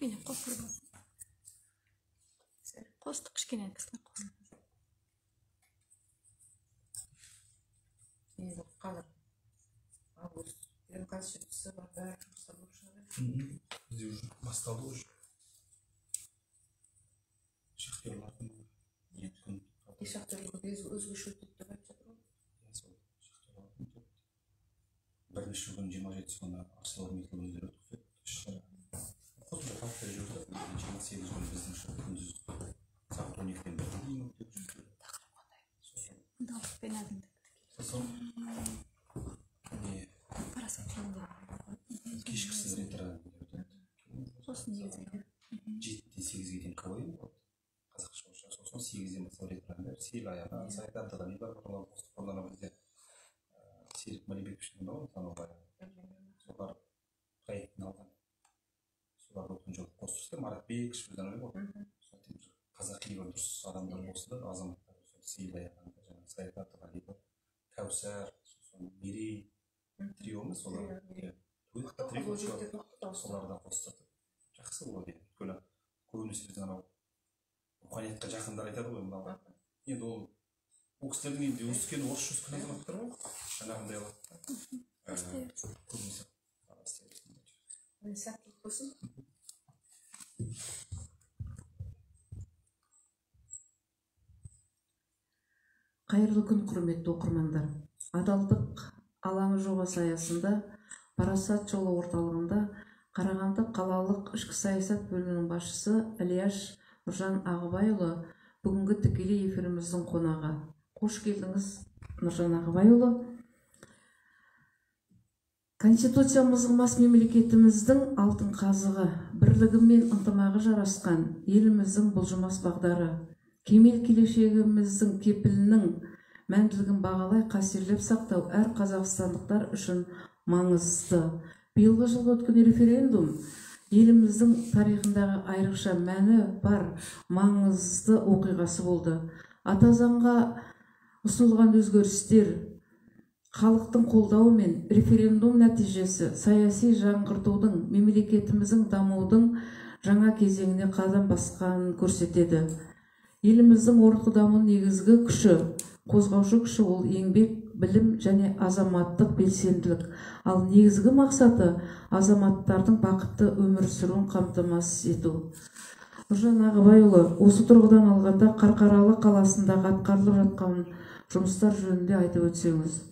Kişkine qo'shilib qo'shdik, kichkina kıslar qo'shilib. Endi qadar avgust benim конституциясы бар, бәрі жұмыстар болып шығады. Бізде уже басталды уже. Шахтерлардың Шахтерлар өзгеше өтеді деп айтып жатыр ғой. Бірінші күн 27 күні ArcelorMittal өздері өткізеді. Қосымша талаптар жүрді. 28 күн біздің күндіз сағат 12-ден 1-ге дейін өтіп жүрді. Дауыспен әдімдік. Сосын кешкісі ретро өтеді. Сосын 7-ге. 7-ден 8-ге дейін КВН болады. Қазақша орысша. Сосын 8-ден бастап ретро-әндер, сел аяғы, сайт аттыған нелер қолдана бізде. Серік Малибековичтің бар, Танобай. Солар проектін алған. Солар өткен жолы қосырсы, Марат Бекіш бізден ой ғой. Қазақи бір дұрыс адамдар болсын, азаматтар сейіл аяғанда, жаңағы сайт аттыған нелер. Кәусәр, Мерей, триомыз, солар соларда қостырды. Жақсы болады. Өйткені көбінесе біздің анау руханиятқа жақындар айтады ғой, мынау. Енді ол кісілердің енді өскен орысша өскен азаматтар ғой. Жаңағындай алады. Көбінесе сәттілік болсын. Қайырлы күн, құрметті оқырмандар. Адалдық алаңы жобасы аясында Парасат жолы орталығында Қарағанды қалалық ішкі саясат бөлімінің басшысы Ілияш Нұржан Ағыбайұлы бүгінгі тікелей эфиріміздің қонағы. Қош келдіңіз, Нұржан Ағыбайұлы. Конституциямыздың мас мемлекетіміздің алтын қазығы, бірлігі мен ынтымағы жарасқан еліміздің бұлжымас бағдары, кемел келешегіміздің кепілінің мәңгілігін бағалай қастерлеп сақтау әр қазақстандықтар үшін маңызды. Биылғы жылғы өткен референдум еліміздің тарихындағы айрықша мәні бар маңызды оқиғасы болды. Ата заңға ұсынылған өзгерістер, халықтың қолдауы мен референдум нәтижесі саяси жаңғыртудың, мемлекетіміздің дамудың жаңа кезеңіне қадам басқанын көрсетеді. Еліміздің орнықты даму негізгі күші, қозғаушы күші ол еңбек, білім және азаматтық белсенділік. Ал негізгі мақсаты азаматтардың бақытты өмір сүруін қамтамасыз ету. Нұржан Ағыбайұлы, осы тұрғыдан алғанда Қарқаралы қаласындағы атқарылып жатқан жұмыстар жөнінде айтып өтсеңіз.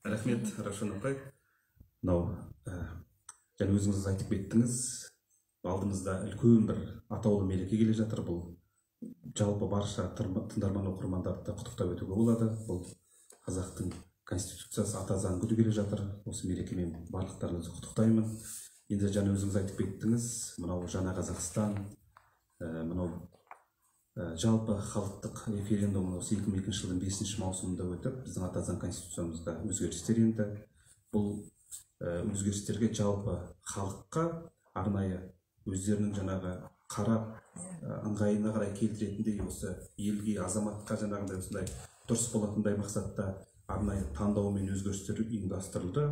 Рахмет, Рашон апай. Мынау, және өзіңіз айтып кеттіңіз, алдымызда үлкен бір атаулы мереке келе жатыр. Бұл жалпы барша тыңдарман оқырмандарды құттықтап өтуге болады. Бұл қазақтың конституциясы ата заң күні келе жатыр. Осы мерекемен барлықтарыңызды құттықтаймын. Енді жаңа өзіңіз айтып кеттіңіз, мынау жаңа Қазақстан, мынау жалпы халықтық референдум осы 2002 жылдың 5 маусымында өтіп, біздің ата заң конституциямызға өзгерістер енді. Бұл өзгерістерге жалпы халыққа арнайы өздерінің жаңағы қарап ыңғайына қарай келтіретіндей, осы елге, азаматқа жаңағындай осындай дұрыс болатындай мақсатта арнайы таңдау мен өзгерістер ұйымдастырылды.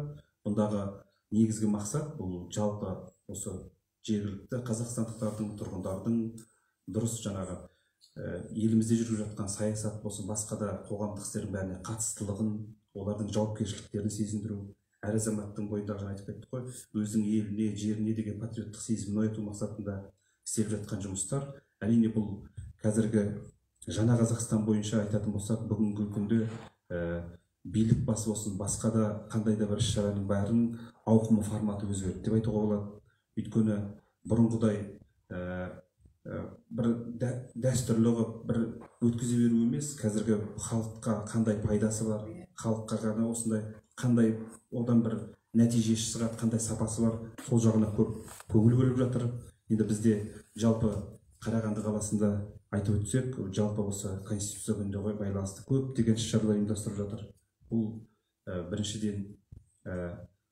Бұндағы негізгі мақсат бұл жалпы осы жергілікті қазақстандықтардың, тұрғындардың дұрыс жаңағы елімізде жүріп жатқан саясат болсын, басқа да қоғамдық істердің бәріне қатыстылығын, олардың жауапкершіліктерін сезіндіру, әр азаматтың бойындағы жаңа айтып кеттік қой, өзінің еліне, жеріне деген патриоттық сезімін ояту мақсатында істеп жатқан жұмыстар. Әрине бұл қазіргі жаңа Қазақстан бойынша айтатын болсақ, бүгінгі күнде билік басы болсын, басқа да қандай да бір іс-шараның бәрінің ауқымы, форматы өзгерді деп айтуға болады. Өйткені бұрынғыдай бір дәстүрлі бір өткізе беру емес, қазіргі халыққа қандай пайдасы бар, халыққа ғана осындай қандай одан бір нәтиже шығады, қандай сапасы бар, сол жағына көп көңіл бөліп жатыр. Енді бізде жалпы Қарағанды қаласында айтып өтсек, жалпы осы конституция күніне байланысты көп деген іс-шаралар ұйымдастырып жатыр. Бұл біріншіден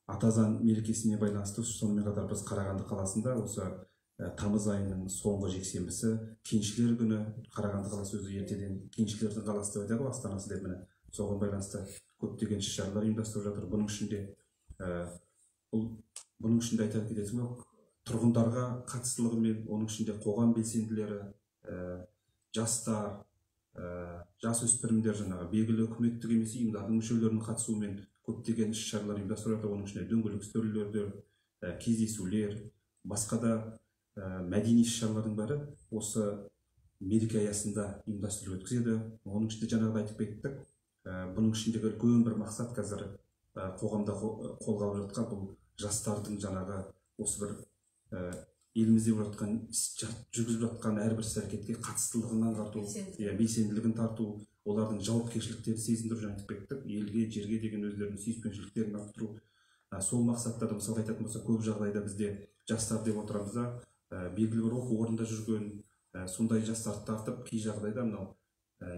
ата заң мерекесіне байланысты, сонымен қатар біз Қарағанды қаласында осы тамыз айының соңғы жексенбісі кеншілер күні, Қарағанды қаласы өзі ертеден кеншілердің қаласы деп айтады, астанасы деп, міне соған байланысты көптеген іс-шаралар ұйымдастырып жатыр. Бұның ішінде бұның ішінде айта кететін тұрғындарға қатыстылығымен, оның ішінде қоғам белсенділері, жастар, жасөспірімдер, жаңағы белгілі үкіметтік емес ұйымдардың мүшелерінің қатысуымен көптеген іс-шаралар ұйымдастырып жатыр. Оның ішінде дөңгелек үстелдер, кездесулер, басқа да мәдени іс-шаралардың бәрі осы мереке аясында ұйымдастырылып өткізеді. Оның ішінде жаңағыда айтып кеттік, бұның ішіндегі үлкен бір мақсат қазір қоғамда қолға алып жатқан бұл жастардың жаңағы осы бір елімізде болып жатқан жүргізіп жатқан әрбір іс-әрекетке қатыстылығын аңғарту, белсенділігін тарту, олардың жауапкершіліктерін сезіндіру, жаңа айтып кеттік, елге, жерге деген өздерінің сүйіспеншіліктерін арттыру. Сол мақсаттарда мысалы айтатын болса, көп жағдайда бізде жастар деп отырамыз да, белгілі бір оқу орнында жүрген сондай жастарды тартып, кей жағдайда мынау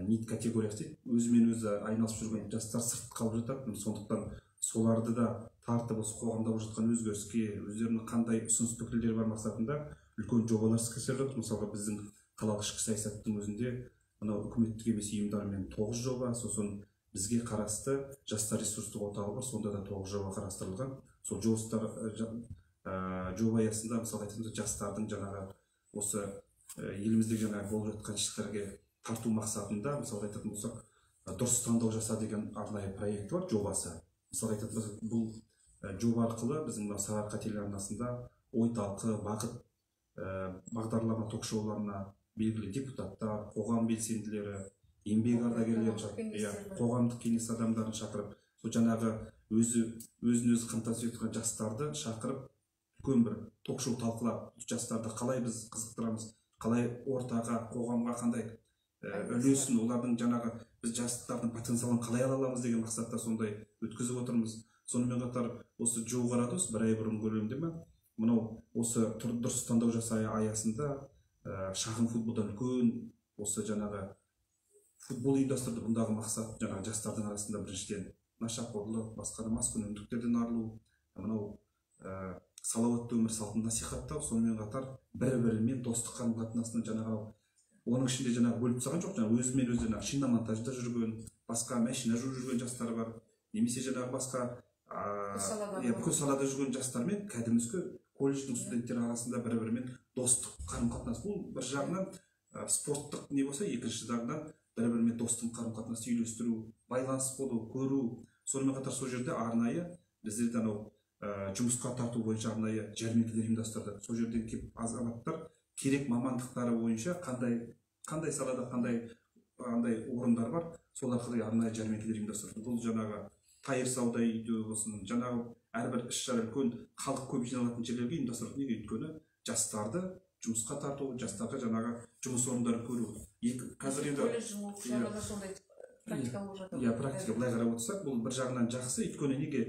нит категориясы дейді, өзімен өзі айналысып жүрген жастар сырт қалып жатады. Сондықтан соларды да тартып осы қоғамда болып жатқан өзгеріске, өздерінің қандай ұсыныс пікірлері бар мақсатында үлкен жобалар іске асырып жатыр. Мысалға біздің қалалық ішкі саясаттың өзінде мынау үкіметтік емес ұйымдармен 9 жоба, сосын бізге қарасты жастар ресурстық орталығы бар, сонда да 9 жоба қарастырылған. Сол жоба аясында мысалы айтқанда жастардың жаңағы осы еліміздегі жаңағы болып жатқан істерге тарту мақсатында, мысалы айтатын болсақ, дұрыс таңдау жаса деген арнайы проект бар, жобасы. Мысалы айтатын болсақ, бұл жоба арқылы біздің Сарыарқа телеарнасында ой талқы, бағыт бағдарлама ток-шоуларына белгілі депутаттар, қоғам белсенділері, еңбек ардагерлері, қоғамдық кеңес адамдарын шақырып, сол жаңағы өзін өзі қамтамасыз еткен жастарды шақырып, үлкен бір ток-шоу талқылап, жастарды қалай біз қызықтырамыз, қалай ортаға, қоғамға қандай үлесін, олардың жаңағы біз жастардың потенциалын қалай ала аламыз деген мақсатта сондай өткізіп отырмыз. Сонымен қатар осы жуық арада, бір ай бұрын көлемінде ме, мынау осы дұрыс таңдау жасау аясында шағын футболдан үлкен осы жаңағы футбол ұйымдастырды. Бұндағы мақсат жаңағы жастардың арасында біріншіден нашақорлық, басқа да маскүнемдіктерден арылу, мынау салауатты өмір салтын насихаттау, сонымен қатар бір-бірімен достық қарым-қатынасының жаңағы оның ішінде жаңағы бөліп тастаған жоқ, жаңағы өзімен өзі жаңағы шиномонтажда жүрген, басқа машина жуып жүрген жастар бар, немесе жаңағы басқа көп салада жүрген жастармен кәдімгі колледждің студенттері арасында бір-бірімен достық қарым-қатынас. Бұл бір жағынан спорттық не болса, екінші жағынан бір-бірімен достық қарым-қатынасты үйлестіру, байланыс болу, көру. Сонымен қатар сол жерде арнайы біздерде анау жұмысқа тарту бойынша арнайы жәрмеңкелер ұйымдастырды. Сол жерден келіп азаматтар керек мамандықтары бойынша қандай салада қандай орындар бар, сол арқылы арнайы жәрмеңкелер ұйымдастырды. Бұл жаңағы тайыр сауда үйі болсын, жаңағы әрбір іс-шара үлкен халық көп жиналатын жерлерге ұйымдастырды. Неге? Өйткені жастарды жұмысқа тарту, жастарға жаңағы жұмыс орындарын көру. Қазір енді практика былай қарап отырсақ, бұл бір жағынан жақсы. Өйткені неге?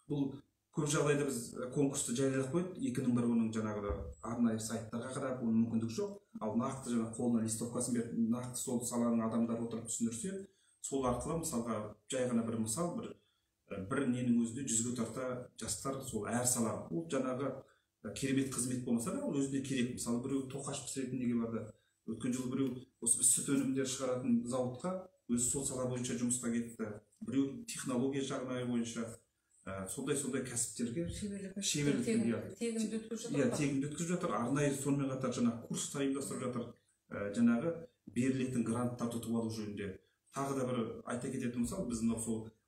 Бұл көп жағдайда біз конкурсты жариялап қойып, екінің бірі оның жаңағы арнайы сайттарға қарап, оның мүмкіндігі жоқ. Ал нақты жаңа қолына листовкасын беріп, нақты сол саланың адамдары отырып түсіндірсе, сол арқылы мысалға жай ғана бір мысал, бір ненің өзінде 100-ге тарта жастар сол әр сала, ол жаңағы керемет қызмет болмаса да, ол өзіне керек. Мысалы біреу тоқаш пісіретін неге барды. Өткен жылы біреу осы біз сүт өнімдер шығаратын зауытқа өзі сол сала бойынша жұмысқа кетті. Біреу технология жағынан бойынша сондай кәсіптерге тегін өткізіп жатыр. Арнайы сонымен қатар жаңағы курстар ұйымдастырып жатыр. Жаңағы берілетін гранттарды ұтып алу жөнінде. Тағы да бір айта кететін мысал, біздің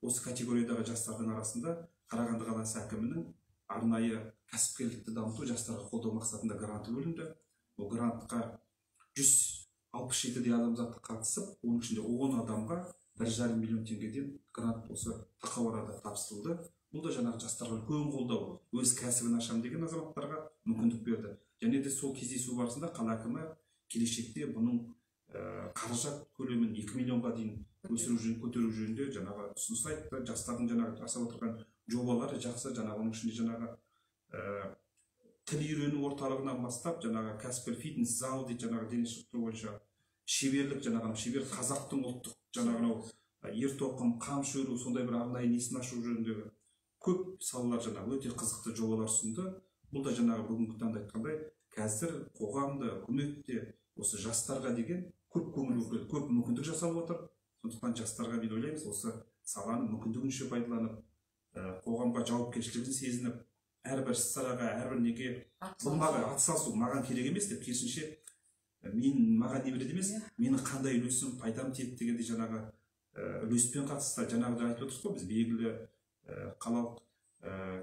осы категориядағы жастардың арасында Қарағанды қаласы әкімінің арнайы кәсіпкерлікті дамыту, жастарға қолдау мақсатында гранты бөлінді. Бұл грантқа 167 адамзат қатысып, оның ішінде 10 адамға 1,5 миллион теңгеден грант осы тақау арада тапсырылды. Бұл да жаңағы жастарға үлкен қолдау, өз кәсібін ашам деген азаматтарға мүмкіндік берді. Және де сол кездесу барысында қала әкімі келешекте бұның қаражат көлемін 2 миллионға дейін көтеру жөнінде жаңағы ұсыныс айтты. Жастардың жаңағы жасап отырған жобалары жақсы. Жаңағы оның ішінде жаңағы тіл үйрену орталығынан бастап, жаңағы кәсіпкер фитнес зал дейді, жаңағы дене шынықтыру бойынша шеберлік, жаңағы шебер қазақтың ұлттық жаңағы ер тоқым, қамшы өру, сондай бір арнайы несін ашу жөніндегі көп салалар жаңағы өте қызықты жобалар ұсынды. Бұл да жаңағы бүгінгі таңда айтқандай қазір қоғамда, үкіметте осы жастарға деген көп көңіл бөлінді, көп мүмкіндік жасалып отыр. Сондықтан жастарға мен ойлаймыз, осы саланы мүмкіндігінше пайдаланып, қоғамға жауапкершілігін сезініп, әрбір іс-шараға, әрбір неге бұл маған атсалысу маған керек емес деп, керісінше маған не береді емес, менің қандай үлесім, пайдам тиеді дегенде жаңағы үлеспен қатысты, жаңағыда айтып отырсыз ғой, біз белгілі қалалық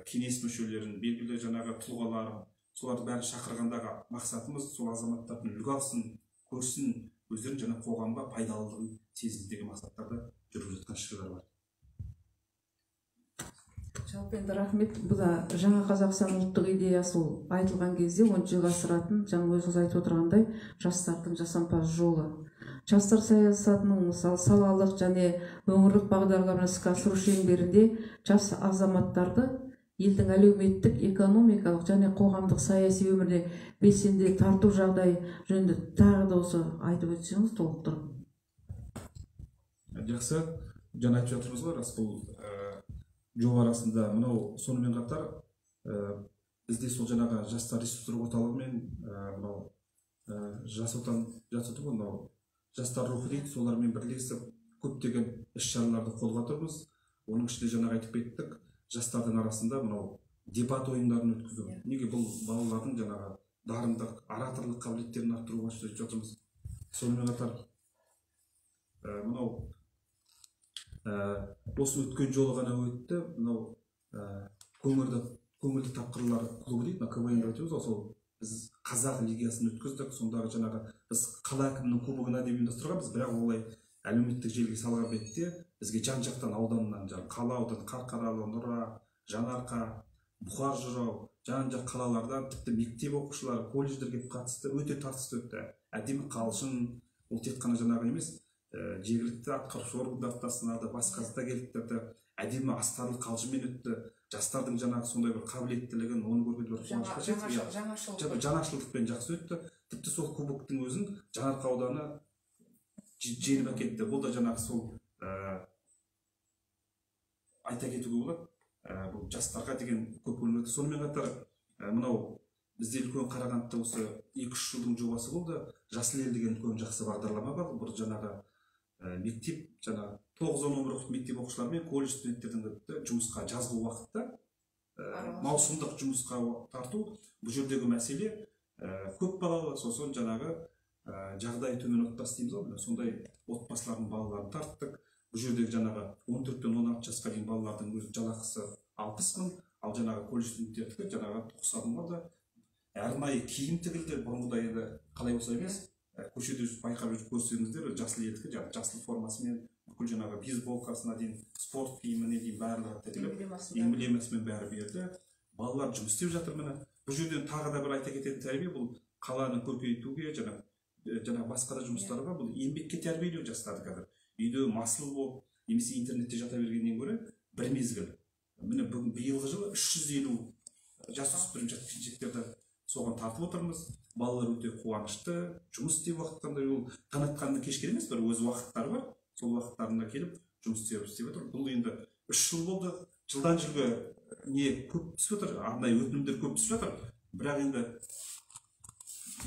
кеңес мүшелерін, белгілі жаңағы тұлғаларын, соларды бәрін шақырғандағы мақсатымыз сол азаматтардың үлгі алсын, көрсін, өздерін жаңа қоғамға пайдалылығын сезінді деген мақсаттарда жүріп жатқан шаралар бар. Жалпы енді рахмет. Бұл да жаңа Қазақстан ұлттық идеясы айтылған кезде оны жүзеге асыратын, жаңа өзіңіз айтып отырғандай, жастардың жасампаз жолы. Жастар саясатының мысалы салалық және өңірлік бағдарламаны іске асыру шеңберінде жас азаматтарды елдің әлеуметтік, экономикалық және қоғамдық саяси өміріне белсенді тарту жағдайы жөнінде тағы да осы айтып өтсеңіз толықтырып. Жақсы, жаңа айтып жатырмыз ғой, рас бұл жоба арасында мынау сонымен қатар бізде сол жаңағы жастар ресурстық орталығымен мынау жас отан мынау жастар рухы дейді, солармен бірлесіп көптеген іс-шараларды қолға тұрмыз. Оның ішінде жаңағы айтып кеттік, жастардың арасында мынау дебат ойындарын өткізу. Неге бұл балалардың жаңағы дарындық, ораторлық қабілеттерін арттыруға сөйтіп жатырмыз. Сонымен қатар мынау осы өткен жолы ғана өтті, мынау көңілді тапқырлар клубы дейді, КВН деп айтамыз, сол біз қазақ лигасын өткіздік, сондағы жаңағы біз қала әкімінің кубогына деп ұйымдастырғанбыз, бірақ олай әлеуметтік желіге салған бетте бізге жан-жақтан ауданнан, қала ауданы, Қарқаралы, Нұра, Жанарқа, Бұқар Жырау, жан-жақ қалалардан тіпті мектеп оқушылары, колледждер келіп қатысты, өте тартысты өтті. Әдемі қалжың, ол тек қана жаңағы емес, жергілікті атқарушы органдар да сынады, басқасы келді, әдемі астарлы қалжыңмен өтті. Жастардың жаңағы сондай бір қабілеттілігін, оны көргенде бір қуанышқа жаңашылдықпен жақсы өтті. Тіпті сол кубоктың өзін Жанарқа ауданы жеңіп әкетті. Бұл да жаңағы сол айта кетуге болады. Бұл жастарға деген көп көңіл. Сонымен қатар мынау бізде үлкен Қарағандыда осы 2-3 жылдың жобасы болды. Жасыл ел деген үлкен жақсы бағдарлама бар. Бұл жаңағы мектеп, жаңағы 9-10 оқып мектеп оқушылары мен колледж студенттердің жұмысқа жазғы уақытта маусымдық жұмысқа тарту. Бұл жердегі мәселе көп балалы, сосын жаңағы жағдайы төмен отбасы дейміз ғой, сондай отбасылардың балаларын тарттық. Бұл жердегі жаңағы 14 пен 16 жасқа дейін балалардың өз жалақысы 60 мың, ал жаңағы колледж студенттердікі жаңағы 90 мың болды. Арнайы киім тігілді, бұрынғыдай енді қалай болса емес, көшеде байқап жүріп көрсеңіздер, жасыл елдікі, жасыл формасымен, бүкіл жаңағы бейсболкасына дейін, спорт киіміне дейін барлығы тігіліп, эмблемасымен бәрі берді. Балалар жұмыс істеп жатыр міне. Бұл жерден тағы да бір айта кететін тәрбие, бұл қаланы көркейтуге, жаңағы басқа да жұмыстары бар, бұл еңбекке тәрбиелеу жастарды қазір. Үйде масыл болып, немесе интернетте жата бергеннен гөрі бір мезгіл. Міне бүгін биылғы жылы 350 жасөспірім жеткіншектерді соған тартып отырмыз. Балалар өте қуанышты, жұмыс істеп уақыттанда ол таң атқаннан кешке емес, бір өз уақыттары бар. Сол уақыттарында келіп жұмыс істеп отыр. Бұл енді 3 жыл болды. Жылдан жылға не көп түсіп отыр, арнайы өтінімдер көп түсіп жатыр. Бірақ енді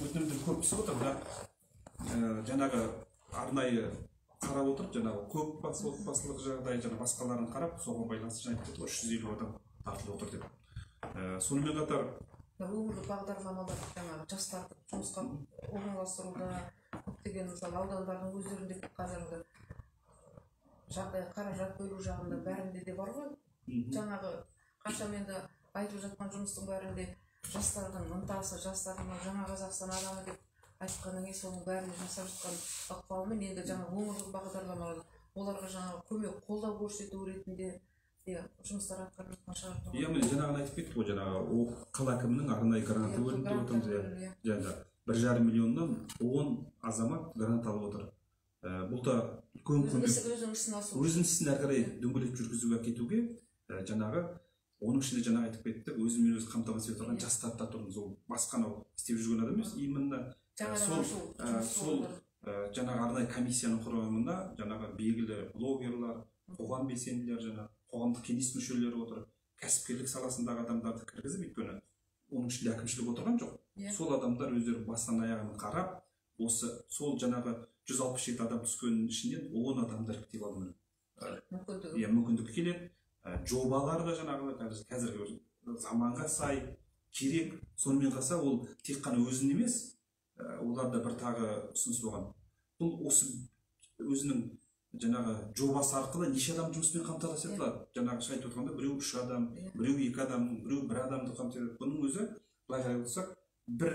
өтінімдер көп түсіп отыр, бірақ жаңағы арнайы қарап отырып, жаңағы көп отбасылық жағдай, жаңа басқаларын қарап, соған байланысты жаңа айтып 350 адам тартылып отыр деп. Сонымен қатар өңірлік бағдарламалар жаңағы жастарды жұмысқа орналастыруда көптеген мысалы аудандардың өздерінде қазіргі жағдай қаражат бөлу жағында бәрінде де бар ғой. Жаңағы қашан енді айтып жатқан жұмыстың бәрінде жастардың ынтасы, жастардың жаңа Қазақстан адамы деп айтқаннан кейін соның бәрін жасап жатқан ықпалымен енді жаңа өңірлік бағдарламалар оларға жаңағы көмек, қолдау көрсету ретінде жұмыстар атқарып жатқан шығар. Міне жаңағыны айтып кеттік қой, жаңағы қала әкімінің арнайы гранты бөлінді деп отырмыз. Жаңағы 1,5 миллионнан 10 азамат грант алып отыр. Бұл да үлкен көмек. Өзінің ісін әрі қарай дөңгелеп жүргізуге кетуге жаңағы оның ішінде жаңағы айтып кеттік, өзімен өзі қамтамасыз етіп отырған жастарды да тұрмыз. Ол басқа істеп жүрген адам емес, именно сол жаңағы арнайы комиссияның құрамында жаңағы белгілі блогерлар, қоғам белсенділері, жаңағы қоғамдық кеңес мүшелері отыр, кәсіпкерлік саласындағы адамдарды кіргізіп, өйткені оның ішінде әкімшілік отырған жоқ. Сол адамдар өздері бастан аяғын қарап, осы сол жаңағы 167 адам түскеннің ішінен 10 адамдар іріктеп алды. Мүмкіндік келеді. жобалар да жаңағы қазіргі заманға сай керек. Сонымен қоса ол тек қана өзін емес, оларда бір тағы ұсыныс болған. Бұл осы өзінің жаңағы жобасы арқылы неше адам жұмыспен қамтамасыз етіледі. Жаңағы айтып отырғанда біреу 3 адам, біреу 2 адам, біреу 1 адамды қамтиды. Бұның өзі былай қарай отырсақ, бір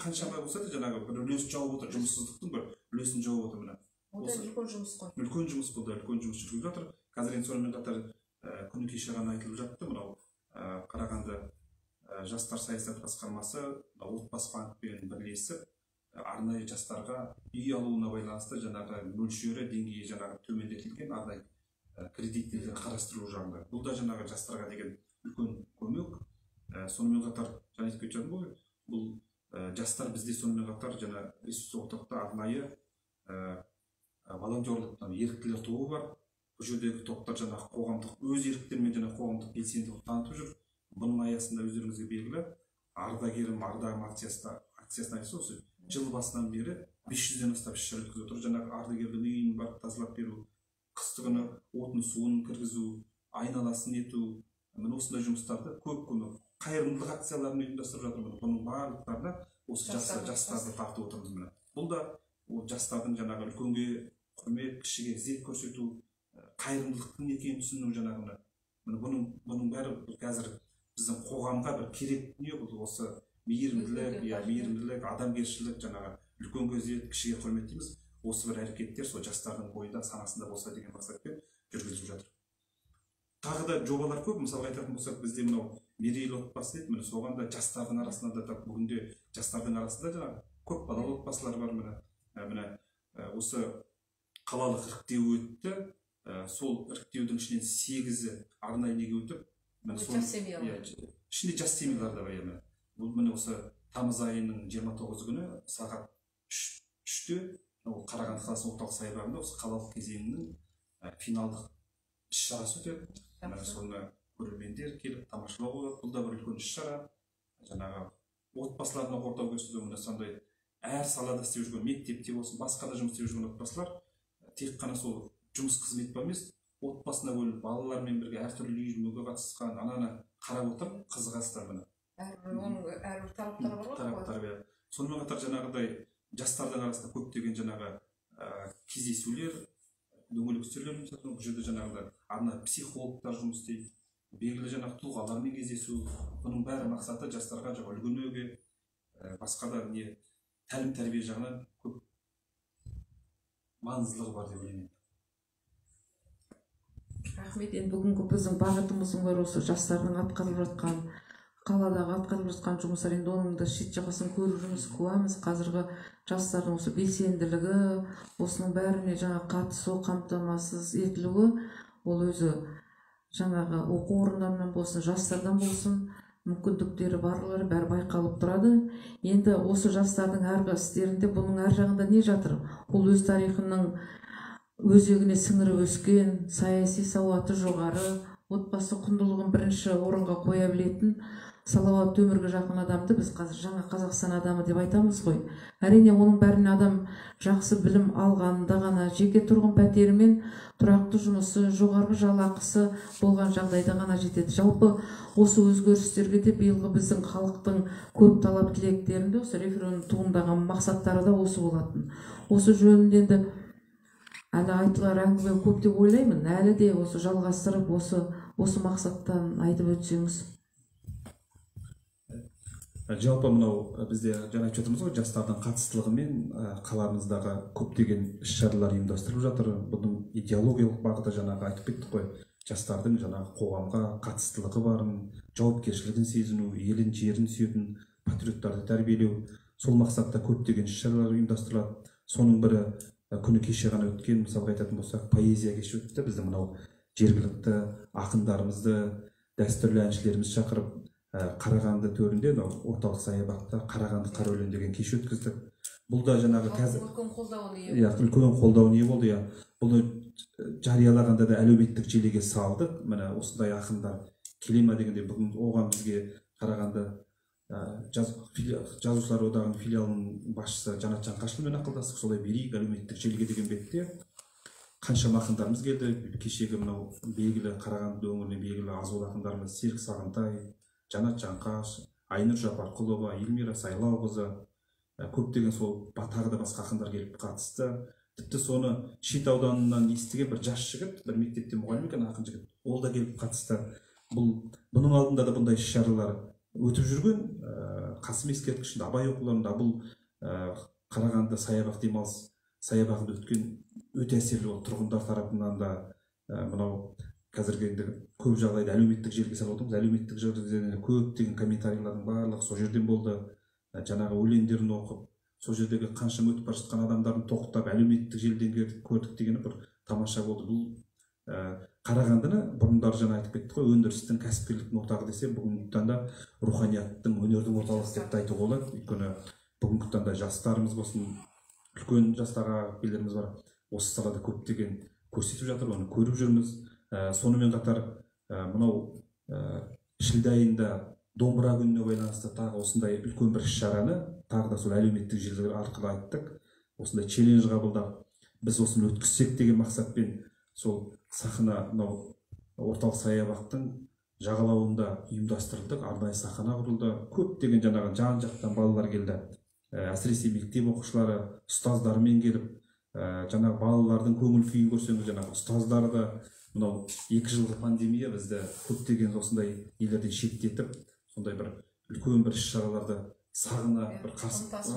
қаншама болса да жаңағы бір үлес жауып отыр, жұмыссыздықтың бір үлесін жауып отыр мына. Ода үлкен жұмыс қой. Үлкен жұмыс болды, үлкен жұмыс жүргізіліп жатыр. Қазір енді сонымен қатар күні кеше ғана айтылып жатты, мынау Қарағанды жастар саясат басқармасы отбасы банкпен бірлесіп арнайы жастарға үй алуына байланысты жаңағы мөлшері деңгейі жаңағы төмендетілген арнайы кредиттерді қарастыру жағында. Бұл да жаңағы жастарға деген үлкен көмек. Сонымен қатар жаңа айтып кеткен ғой, бұл жастар бізде сонымен қатар жаңа ресурстық орталықта арнайы волонтерлық еріктілер тобы бар. Бұл жердегі топтар жаңағы қоғамдық өз еріктерімен жаңағы қоғамдық белсенділік танытып жүр. Бұның аясында өздеріңізге белгілі ардагерім ардағым акциясына айтса осы жыл басынан бері 500-ден астам іс-шара өткізіп отыр. Жаңағы ардагердің үйін барып тазалап беру, қыстыгүні отын суын кіргізу, айналасын ету, міне осындай жұмыстарды көп күні қайырымдылық акцияларын ұйымдастырып жатырмыз. Бұның барлықтарына осы жастарды тартып отырмыз міне. Бұл да ол жастардың жаңағы үлкенге құрмет, кішіге ізет көрсету, қайырымдылықтың не екенін түсіну жаңағы міне бұның бәрі қазір біздің қоғамға бір керек дүние. Бұл осы мейірімділік, адамгершілік, жаңағы үлкенге ізет, кішіге құрмет дейміз. Осы бір әрекеттер сол жастардың бойында, санасында болса деген мақсатпен жүргізіліп жатыр. Тағы да жобалар көп. Мысалы айтатын болсақ, бізде мынау мерейлі отбасы дейді. Міне соған да жастардың арасында да бүгінде жастардың арасында жаңағы көп балалы отбасылар бар міне. Міне осы қалалық іріктеу өтті. Сол іріктеудің ішінен 8-і арнайы неге өтіп, Жас семьялар. Ішінде жас семьялар да бар. Бұл міне осы тамыз айының 29 күні сағат 3-те Қарағанды қаласы орталық саябағында осы қалалық кезеңінің финалдық іс-шарасы өтеді. Соны көрермендер келіп тамашалауға болады. Бұл да бір үлкен іс-шара. Жаңағы отбасыларына қорғау көрсету, міне сондай әр салада істеп жүрген, мектепте болсын, басқа да жұмыс істеп жүрген отбасылар тек қана сол жұмыс қызмет емес, отбасына бөлініп балалармен бірге әртүрлі үйірмеге қатысқан, ананы қарап отырып қызығасыздар міне. Әрбір тараптары бар ғой. Тараптар. Сонымен қатар жаңағыдай жастардың арасында көптеген жаңағы кездесулер, дөңгелек үстелдер өтеді. Бұл жерде жаңағыдай арнайы психологтар жұмыс істейді. Белгілі жаңағы тұлғалармен кездесу. Бұның бәрі мақсаты жастарға үлгі өнеге, басқа да тәлім тәрбие жағынан көп маңыздылығы бар деп ойлаймын. Рахмет. Енді бүгінгі біздің бағытымыздың бәрі осы жастардың атқарып жатқан, қаладағы атқарып жатқан жұмыстар. Енді оның да шет жағасын көріп жүрміз, куәміз. Қазіргі жастардың осы белсенділігі, осының бәріне жаңа қатысу, қамтамасыз етілуі, ол өзі жаңағы оқу орындарынан болсын, жастардан болсын, мүмкіндіктері барлары бәрі байқалып тұрады. Енді осы жастардың әрбір істерінде бұның әр жағында не жатыр? Ол өз тарихының өзегіне сіңіріп өскен, саяси сауаты жоғары, отбасы құндылығын бірінші орынға қоя білетін, салауатты өмірге жақын адамды біз қазір жаңа Қазақстан адамы деп айтамыз ғой. Әрине оның бәріне адам жақсы білім алғанда ғана, жеке тұрғын пәтері мен тұрақты жұмысы, жоғарғы жалақысы болған жағдайда ғана жетеді. Жалпы осы өзгерістерге де биылғы біздің халықтың көп талап тілектерінде осы референдум туындаған мақсаттары да осы болатын. Осы жөнінде енді әлі айтылар әңгіме көп деп ойлаймын. Әлі де осы жалғастырып, осы мақсаттан айтып өтсеңіз. Жалпы мынау бізде жаңа айтып жатырмыз ғой, жастардың қатыстылығымен қаламыздағы көптеген іс-шаралар ұйымдастырылып жатыр. Бұның идеологиялық бағыты жаңағы айтып кеттік қой. Жастардың жаңағы қоғамға қатыстылығы барын, жауапкершілігін сезіну, елін жерін сүйетін патриоттарды тәрбиелеу. Сол мақсатта көптеген іс-шаралар ұйымдастырылады. Соның бірі күні кеше ғана өткен, мысалға айтатын болсақ, поэзия кеші өтті. Біздің мынау жергілікті ақындарымызды, дәстүрлі әншілерімізді шақырып Қарағанды төрінде, орталық саябақта Қарағанды қара өлең деген кеш өткіздік. Бұл да жаңағы қазір үлкен қолдауын ие болды. Бұны жариялағанда да әлеуметтік желіге салдық. Міне осындай ақындар келе ме дегенде бүгін оған бізге Қарағанды жазушылар одағының филиалының басшысы Жанатжан Қашқынмен ақылдастық. Солай берейік әлеуметтік желіге деген бетте қаншама ақындарымыз келді. Кешегі мынау белгілі Қарағанды өңіріне белгілі азуы ақындарымыз Серік Сағынтай, Жанат Жаңқаш, Айнұр Жапарқұлова, Эльмира Сайлауқызы, көптеген сол тағы да басқа ақындар келіп қатысты. Тіпті соны Шет ауданынан естіген бір жас жігіт, бір мектепте мұғалім екен, ақын жігіт, ол да келіп қатысты. Бұның алдында да бұндай іс-шаралар өтіп жүрген. Қасым ескерткішінде, Абай оқуларында бұл Қарағанды саябақ демалыс саябағында өткен өте әсерлі болды. Тұрғындар тарапынан да мынау қазіргі көп жағдайда әлеуметтік желіге салып отырмыз. Әлеуметтік желіде көптеген комментарийлардың барлығы сол жерден болды. Жаңағы өлеңдерін оқып, сол жердегі қаншама өтіп бара жатқан адамдарын тоқтап әлеуметтік желіден көрдік дегені бір тамаша болды. Бұл Қарағандыны бұрындары жаңа айтып кеттік қой, өндірістің, кәсіпкерліктің ортағы десе, бүгінгі таңда руханияттың, өнердің орталығы деп айтуға болады. Өйткені бүгінгі таңда жастарымыз болсын, үлкен жастағы ағайындеріміз бар, осы салада көптеген көрсетіп жатыр, оны көріп жүрміз. Сонымен қатар мынау шілде айында домбыра күніне байланысты тағы осындай үлкен бір іс-шараны тағы да сол әлеуметтік желілер арқылы айттық. Осындай челлендж қабылдап, біз осыны өткізсек деген мақсатпен сол сахна мынау орталық саябақтың жағалауында ұйымдастырылдық. Арнайы сахна құрылды. Көптеген жаңағы жан-жақтан балалар келді. Әсіресе мектеп оқушылары ұстаздарымен келіп, жаңағы балалардың көңіл күйін көрсеңіз, жаңағы ұстаздары да мынау 2 жылғы пандемия бізді көптеген осындай елдерден шеттетіп, сондай бір үлкен бір іс-шараларды сағына бір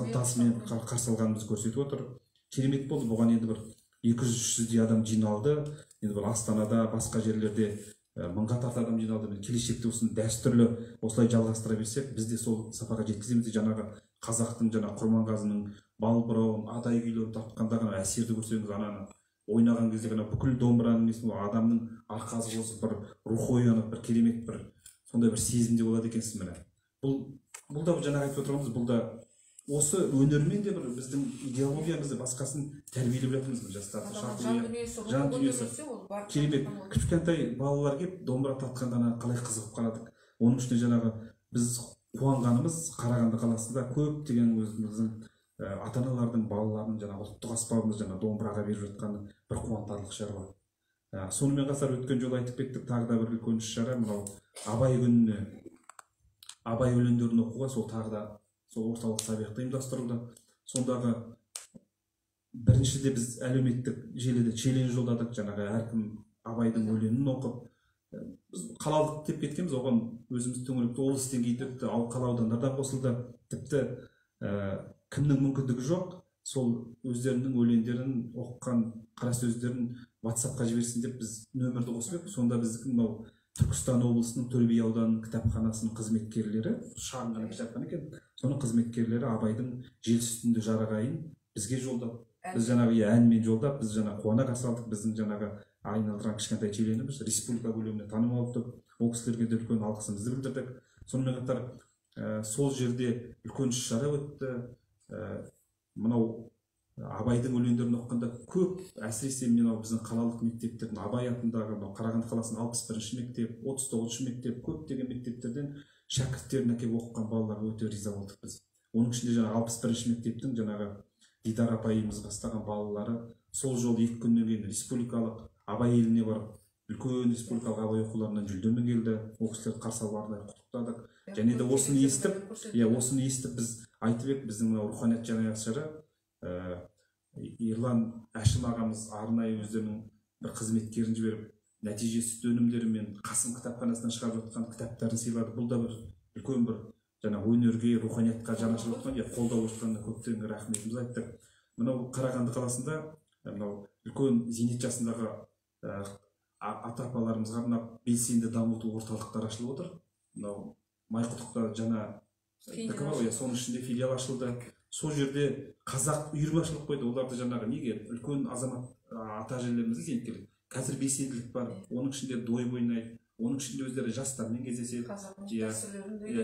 ынтасымен қарсы алғанымызды көрсетіп отыр. Керемет болды. Бұған енді бір 200-300 адам жиналды. Енді бір Астанада, басқа жерлерде 1000-ға тарта адам жиналды. Келешекте осыны дәстүрлі осылай жалғастыра берсек, біз де сол сапаға жеткіземіз. Жаңағы қазақтың Құрманғазының бал бұрауын, адай күйлерін тартқанда ғана әсерді көрсеңіз, ананы ойнаған кезде ғана бүкіл домбыраның адамның арқасы қосып бір рухы оянып, бір керемет бір сондай бір сезімде болады екенсіз. Міне бұл да жаңа айтып отырғанымыз, бұл да осы өнермен де бір біздің идеологиямызды, басқасын тәрбиелеп жатырмыз. Жастарды жан дүниесі керемет. Кішкентай балалар келіп домбыра тартқанда қалай қызығып қаладық. Оның үстіне жаңағы біз қуанғанымыз, Қарағанды қаласында көптеген өзіміздің ата-аналардың балаларының жаңағы ұлттық аспабымыз жаңағы домбыраға беріп жатқаны бір қуантарлық шаруа. Сонымен қатар өткен жолы айтып кеттік, тағы да бір үлкен іс-шара, мынау Абай күніне Абай өлеңдерін оқуға сол тағы да сол орталық саябақта ұйымдастырылды. Сондағы біріншіде біз әлеуметтік желіде челлендж жолдадық, жаңағы әркім Абайдың өлеңін оқып, біз қалалық деп кеткенбіз, оған өзіміз төңіректе облыс деңгейде қала аудандардан қосылды. Тіпті кімнің мүмкіндігі жоқ, сол өздерінің өлеңдерін оқыған қара сөздерін WhatsApp-қа жіберсін деп біз нөмірді қосып едік. Сонда біздің мынау Түркістан облысының Төле би ауданының кітапханасының қызметкерлері, шағын ғана кітапхана екен, соның қызметкерлері Абайдың жел үстінде жарағайын бізге жолдап, біз жаңағы әнмен жолдап, біз жаңағы қуана қарсы алдық. Біздің жаңағы айналдырған кішкентай челленжіміз республика көлемінде танымал болды. Ол кісілерге де үлкен алғысымызды білдірдік. Сонымен қатар сол жерде үлкен іс-шара өтті. Мынау Абайдың өлеңдерін оқығанда көп, әсіресе мынау біздің қалалық мектептердің, Абай атындағы Қарағанды қаласының 61-ші мектеп, 39-ші мектеп, көптеген мектептерден шәкірттерін әкеліп оқыған балаларға өте риза болдық біз. Оның ішінде жаңағы 61-ші мектептің жаңағы Дидар апайымыз бастаған балалары сол жолы 2 күннен кейін республикалық Абай еліне барып, үлкен республикалық Абай оқуларынан жүлдемен келді. Ол кісілер қарсы алып арнайы құттықтадық. Және де осыны естіп біз айтып едік, біздің руханият жанашыры Ерлан Әшім ағамыз арнайы өздерінің бір қызметкерін жіберіп, нәтиже сүт өнімдері мен Қасым кітапханасынан шығарып жатқан кітаптарын сыйлады. Бұл да бір үлкен бір жаңағы өнерге, руханиятқа жанашыр отқан, қолдау отқанына көптен рахметімізді айттық. Мынау Қарағанды қаласында мынау үлкен зейнет жасындағы ата-апаларымызға арнап белсенді дамыту орталықтары ашылып отыр. Мынау Майқұдықта жаңа соның ішінде филиал ашылды. Сол жерде қазақ үйірмашылық қойды. Оларды жаңағы неге үлкен азамат ата-әжелерімізді зейнеткерлер. Қазір белсенділік бар. Оның ішінде дойбы ойнайды. Оның ішінде өздері жастармен кездеседі.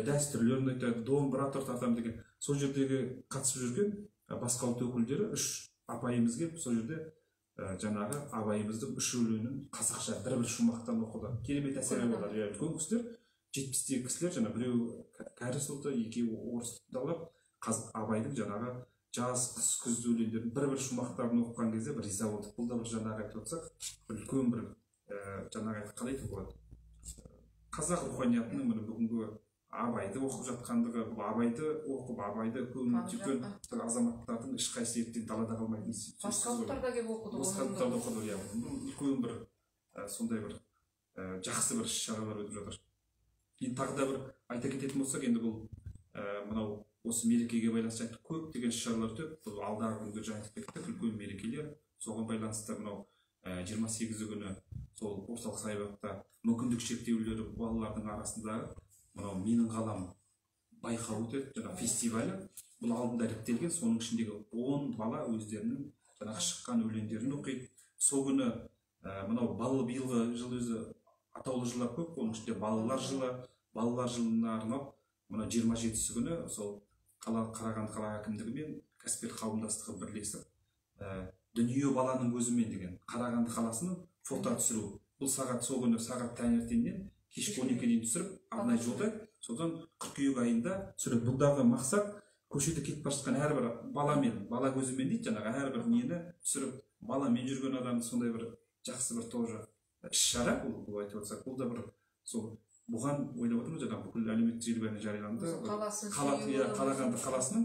Дәстүрлерін айтады, домбыра тартамын деген. Сол жердегі қатысып жүрген басқа ұлт өкілдері 3 апайымыз келіп, сол жерде жаңағы Абайымыздың 3 өлеңін қазақша бір шумақтан оқыды. Керемет әсер болды. Үлкен кісілер, 70-тегі кісілер, жаңа біреу кәріс ұлты, екеуі орыс далап, Абайдың жаңағы жаз қыс күз өлеңдерін бір шумақтарын оқыған кезде бір риза болдық. Бұл да бір жаңағы айтып отырсақ үлкен бір жаңағы қалай айтуға болады, қазақ руханиятының міне бүгінгі абайды оқып жатқандығы, бұл абайды оқып абайды көңілін түйген азаматтардың ешқайсысы далада қалмайтын. Басқа ұлттарда келіп оқыды. Басқа ұлттарда оқыды, иә. Үлкен бір сондай бір жақсы бір іс-шаралар өтіп жатыр. Енді тағы да бір айта кететін болсақ, енді бұл мынау осы мерекеге байланысты көптеген іс-шаралар өтеді. Бұл алдағы күнге жаңа айтып кеттік, үлкен мерекелер. Соған байланысты мынау 28 күні сол орталық саябақта мүмкіндік шектеулері балалардың арасында мынау менің қалам байқауы өтеді, жаңа фестивалі. Бұл алдында іріктелген, соның ішіндегі 10 бала өздерінің жаңағы шыққан өлеңдерін оқиды. Сол күні мынау биылғы жыл өзі атаулы жылдар көп, оның ішінде балалар жылына арнап мына 27 күні сол Қарағанды қала әкімдігі мен кәсіпкер қауымдастығы бірлесіп дүние баланың көзімен деген Қарағанды қаласының фото түсіру. Бұл сол күні сағат таңертеңнен кешкі 12-ге дейін түсіріп, арнайы жолдайды. Содан қыркүйек айында түсіреді. Бұлдағы мақсат көшеде кетіп бара жатқан әрбір бала көзімен дейді, жаңағы әрбір нені түсіріп, баламен жүрген адамды сондай бір жақсы бір тоже іс-шара, бұл айтып отырсақ, бұл да бір сол бұған ойлап отырмыз, жаңағы бүкіл әлеуметтік желілеріне жарияланды. Қарағанды қаласының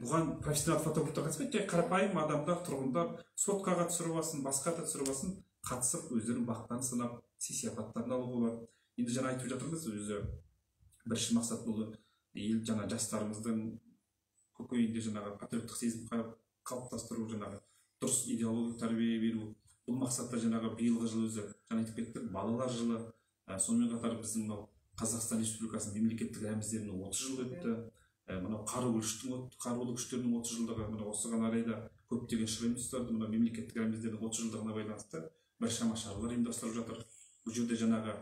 бұған профессионал фотографтар қатыспайды, жай қарапайым адамдар, тұрғындар соткаға түсіріп алсын, басқа да түсіріп алсын, қатысып өздерінің бақтарын сынап, сый-сияпаттарын алуға болады. Енді жаңа айтып жатырмыз, өзі бірінші мақсат бұл ел жаңа жастарымыздың көкейінде жаңағы патриоттық сезім қалыптастыру, жаңағы дұрыс идеологиялық тәрбие беру. Бұл мақсатта жаңағы биылғы жыл өзі жаңа айтып кеттік, балалар жылы. Сонымен қатар біздің мынау Қазақстан Республикасының мемлекеттік рәміздерінің 30 жыл өтті. Мынау қарулы күштерінің 30 жылдығы, мына осыған арайда көптеген шырымдастырды. Мына мемлекеттік рәміздерінің 30 жылдығына байланысты біршама шаралар ұйымдастырып жатыр. Бұл жерде жаңағы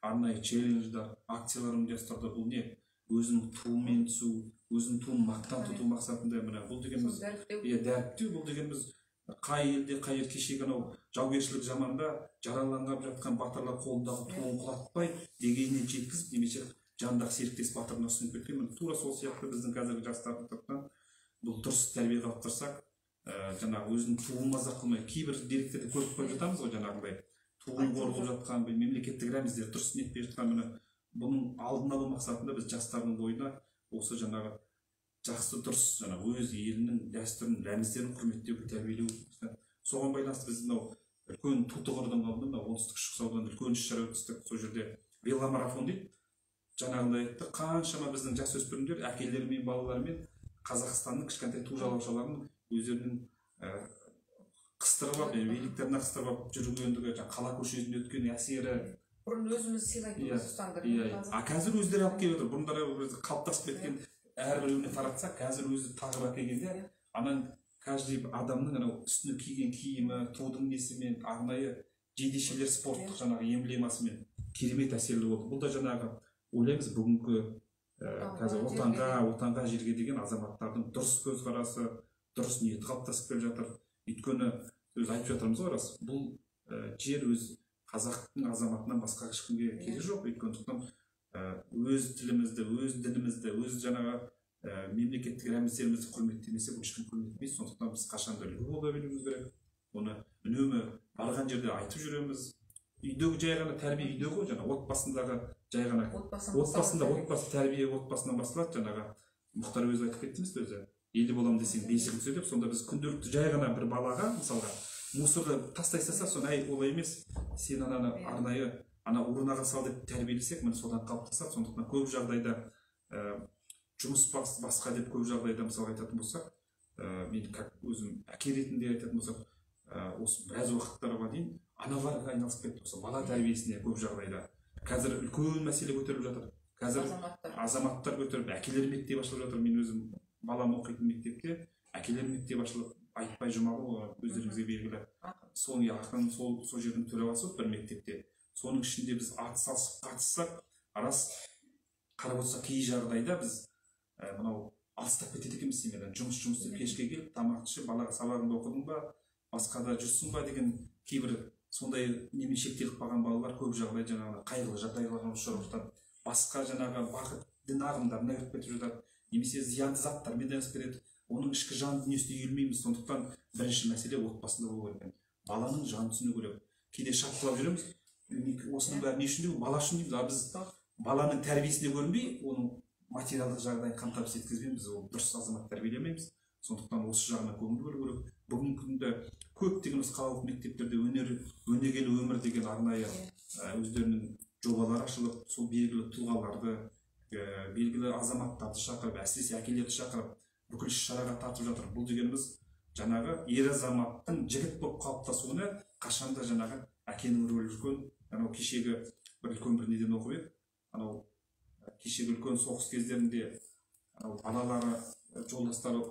арнайы челлендждар, акциялар ұйымдастырды. Бұл не? Өзінің туымен түсу, өзінің туын мақтан тұту мақсатында мына бұл дегеніміз дәріптеу, бұл дегеніміз қай елде қай жер кешегі анау жаугершілік заманда жараланып жатқан батырлар қолындағы туын құлатпай дегеніне жеткізіп, немесе жанындағы серіктес батырына ұсынып кеткен. Тура сол сияқты біздің қазіргі жастардың тарапынан бұл дұрыс тәрбие қалыптастырсақ, жаңағы өзінің туын мазақ қылмай, кейбір деректерде көріп қойып жатамыз ғой, жаңағыдай туын қорғап жатқан, мемлекеттік рәміздер дұрыс нетпей жатқан, бұның алдын алу мақсатында біз жастардың бойына осы жаңағы жақсы дұрыс өз елінің дәстүрін, рәміздерін құрметтеуге тәрбиелеу. Соған байланысты біз мынау үлкен Тутұғырдың алдында оңтүстік шығыс ауданында үлкен іс-шара өткіздік. Сол жерде веломарафон дейді. Жаңағындай айтты, қаншама біздің жасөспірімдер әкелерімен, балаларымен Қазақстанның кішкентай ту жалаушаларын өздерінің қыстырып алып, великтеріне қыстырып алып жүргендігі, қала көшесінде өткен әсері. Бұрын өзіміз сыйлайтын ұстандыр. Қазір өздері алып келіп отыр. Бұрындары қалыптасып кеткен әрбіреуіне таратса, қазір өзі тағып әкелгенде, анан каждый адамның анау үстіне киген киімі, тудың несімен, арнайы жейдешелер спорттық жаңағы эмблемасымен керемет әсерлі болды. Бұл да жаңағы ойлаймыз бүгінгі қазір отанға жерге деген азаматтардың дұрыс көзқарасы, дұрыс ниеті қалыптасып келе жатыр. Өйткені өз айтып жатырмыз ғой, рас, бұл жер өз қазақтың азаматынан басқа ешкімге керегі жоқ. Өйткені өз тілімізді, өз дінімізді, өз жаңағы мемлекеттік рәміздерімізді құрметтемесе, бұл ешкім құрметтемейді. Сондықтан біз қашанда үлгі бола білуіміз керек. Оны үнемі барған жерде айтып жүреміз. Үйдегі жай ғана тәрбие үйде ғой, жаңа отбасындағы жай ғана отбасы тәрбие отбасынан басталады. Жаңағы Мұхтар өзі айтып кеттіңіз өзі. Елі болам десең бесігін сөйлеп, сонда біз күнделікті жай ғана бір балаға, мысалға, мусорды тастай салса, соны әй олай емес, сен ананы арнайы урнаға сал деп тәрбиелесек, міне содан қалыптасады. Сондықтан көп жағдайда жұмыс басқа деп көп жағдайда мысалға айтатын болсақ, мен өзім әке ретінде айтатын болсақ, осы біраз уақыттарға дейін аналарға айналысып кетті. Осы бала тәрбиесіне көп жағдайда қазір үлкен мәселе көтеріліп жатыр. Қазір азаматтар көтеріп, әкелер мектеп ашылып жатыр. Мен өзім балам оқитын мектепте әкелер мектеп ашылып, Айтбай Жұмағұл өздеріңізге белгілі. Соның ақын сол жердің төрағасы бір мектепте. Соның ішінде біз атсалысып қатыссақ, арас қарап отырсақ, кей жағдайда біз мынау алыстап кетеді екенбіз семьядан. Жұмыс деп кешке келіп, тамақты ішіп, балаға сабағыңды оқыдың ба, басқа да жүрсің ба деген кейбір сондай немен шектеліп қалған балалар көп жағдай жаңағы қайғылы жағдайларға ұшырап жатады. Басқа жаңағы бағыт дін ағымдарына кіріп кетіп жатады. Немесе зиянды заттармен айналысып кетеді. оның ішкі жан дүниесіне үйілмейміз. Сондықтан бірінші мәселе отбасында болу керек. Баланың жанын түсіну керек. Кейде шапқылап жүреміз, осының бәрі не үшін дейміз, бала үшін дейміз. Біз баланың тәрбиесіне көрінбей, оның материалдық жағдайын қамтамасыз еткізбейміз, ол дұрыс азамат тәрбиелемейміз. Сондықтан осы жағына көңіл бөлу керек. Бүгінгі күнде көптеген қалалық мектептерде өнегелі өмір деген арнайы өздерінің жобалары ашылып, сол белгілі тұлғаларды, белгілі азаматтарды шақырып, әсіресе әкелерді шақырып, бүкіл шараға тартып жатыр. Бұл дегеніміз жаңағы ер азаматтың жігіт болып қалыптасуына қашанда жаңағы әкенің рөлі үлкен. Анау кешегі бір үлкен бір неден оқып едік. Анау кешегі үлкен соғыс кездерінде балалары, жолдастары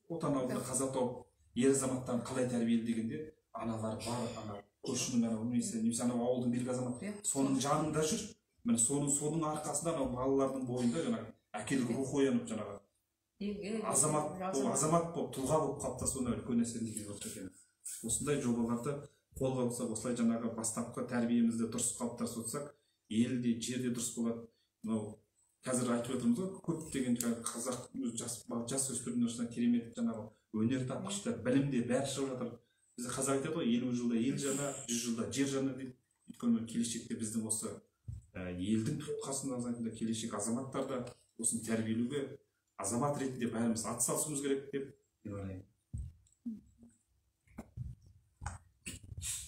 отан алдында қаза тауып, ер азаматтарын қалай тәрбиеледі дегенде, аналары бар, ана көршінің немесе анау ауылдың белгілі азаматы соның жанында жүр. Міне соның арқасында анау балалардың бойында жаңағы әкелік рух оянып, жаңағы азамат болып, тұлға болып қалыптасуына үлкен әсерін тигізіп отыр екен. Осындай жобаларды қолға алсақ, осылай жаңағы бастапқы тәрбиемізді дұрыс қалыптастырсақ, елде, жерде дұрыс болады. Мынау қазір айтып отырмыз ғой, көптеген қазақ жас өспірімдер арасында керемет жаңағы өнер тапқыштар, білімде бәрі шығып жатыр. Бізде қазақ айтады ғой, 50 жылда ел жаңа, 100 жылда жер жаңа дейді. Өйткені келешекте біздің осы елдің тұтқасында келешек азаматтарда осыны тәрбиелеуге азамат ретінде бәріміз атсалысуымыз керек деп мен ойлаймын.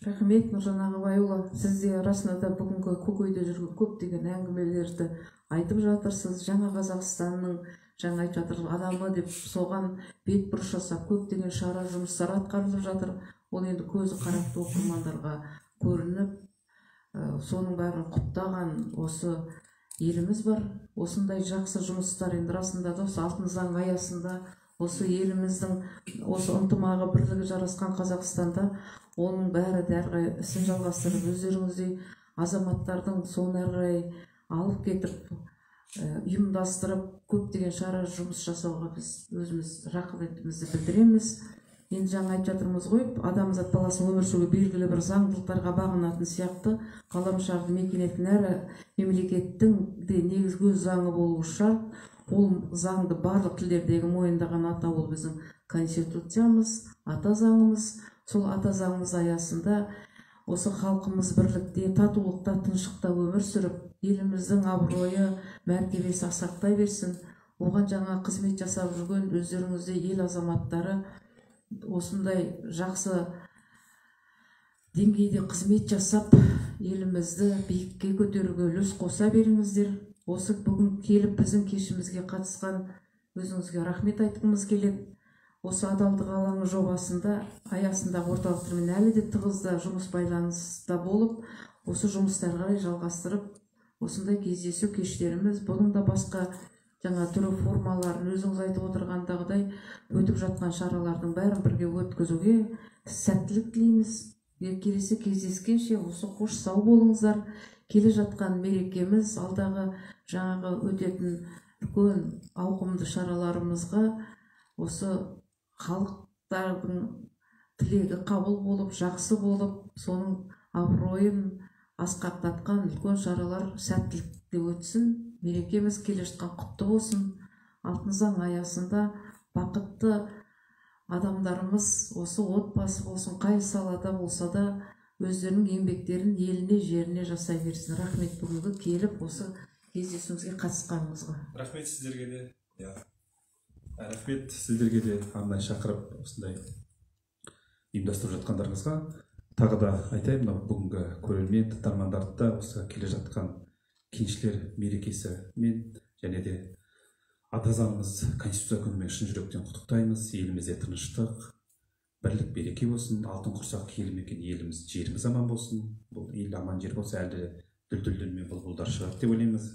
Рахмет, Нұржан Ағыбайұлы. Сіз де расында да бүгінгі көкейде жүрген көптеген әңгімелерді айтып жатырсыз. Жаңа Қазақстанның жаңа айтып жатыр адамы деп соған бет бұрыс жасап көптеген шара жұмыстар атқарылып жатыр. Ол енді көзі қарақты оқырмандарға көрініп, соның бәрін құптаған осы еліміз бар. Осындай жақсы жұмыстар енді расында да осы алтын заң аясында осы еліміздің осы ынтымағы бірлігі жарасқан Қазақстанда оның бәрі де әрі қарай ісін жалғастырып, өздеріңіздей азаматтардың соны әрі қарай алып кетіп, ұйымдастырып, көптеген шара жұмыс жасауға біз өзіміз рақметімізді білдіреміз. Енді жаңа айтып жатырмыз ғой, адамзат баласының өмір сүруге белгілі бір заңдылықтарға бағынатын сияқты, ғаламшарды мекенетін әр мемлекеттің де негізгі заңы болуы шарт. Ол заңды барлық тілдердегі мойындаған атауы біздің конституциямыз, ата заңымыз. Сол ата заңымыз аясында осы халқымыз бірлікте, татулықта, тыныштықта өмір сүріп, еліміздің абыройы, мәртебесі асқақтай берсін. Оған жаңа қызмет жасап жүрген өздеріңіздей ел азаматтары осындай жақсы деңгейде қызмет жасап, елімізді биікке көтеруге үлес қоса беріңіздер. Осы бүгін келіп біздің кешімізге қатысқан өзіңізге рахмет айтқымыз келеді. Осы адалдық алаңы жобасында аясында орталықтармен әлі де тығызда жұмыс байланыста болып, осы жұмыстарға қарай жалғастырып, осындай кездесу кештеріміз, бұның да басқа жаңа түрі формаларын өзіңіз айтып отырғандағыдай өтіп жатқан шаралардың бәрін бірге өткізуге сәттілік тілейміз. Келесі кездескенше осы қош сау болыңыздар. Келе жатқан мерекеміз, алдағы жаңағы өтетін үлкен ауқымды шараларымызға осы халықтардың тілегі қабыл болып, жақсы болып, соның абыройын асқақтатқан үлкен шаралар сәттілікте өтсін. Мерекеміз келе жатқан құтты болсын. Алтын заң аясында бақытты адамдарымыз осы отбасы болсын, қай салада болса да өздерінің еңбектерін еліне, жеріне жасай берсін. Рахмет бүгінгі келіп осы кездесуімізге қатысқаныңызға. Рахмет сіздерге де. Рахмет сіздерге де арнайы шақырып осындай ұйымдастырып жатқандарыңызға. Тағы да айтайын, бүгінгі көрермен тыңдармандарды да осы келе жатқан кеншілер мерекесі мен және де ата заңымыз Конституция күнімен шын жүректен құттықтаймыз. Елімізде тыныштық, бірлік, береке болсын. Алтын құрсақ киелі мекен еліміз, жеріміз аман болсын. Бұл ел аман жер болса, әлі дүлдүлдер мен бұлбұлдар шығады деп ойлаймыз.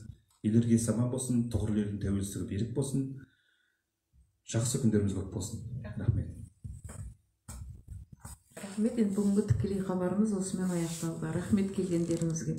Ел іргесі аман болсын, тұғырлы елдің тәуелсіздігі берік болсын. Жақсы күндеріміз көп болсын. Рахмет. Рахмет. Енді бүгінгі тікелей хабарымыз осымен аяқталды. Рахмет келгендеріңізге.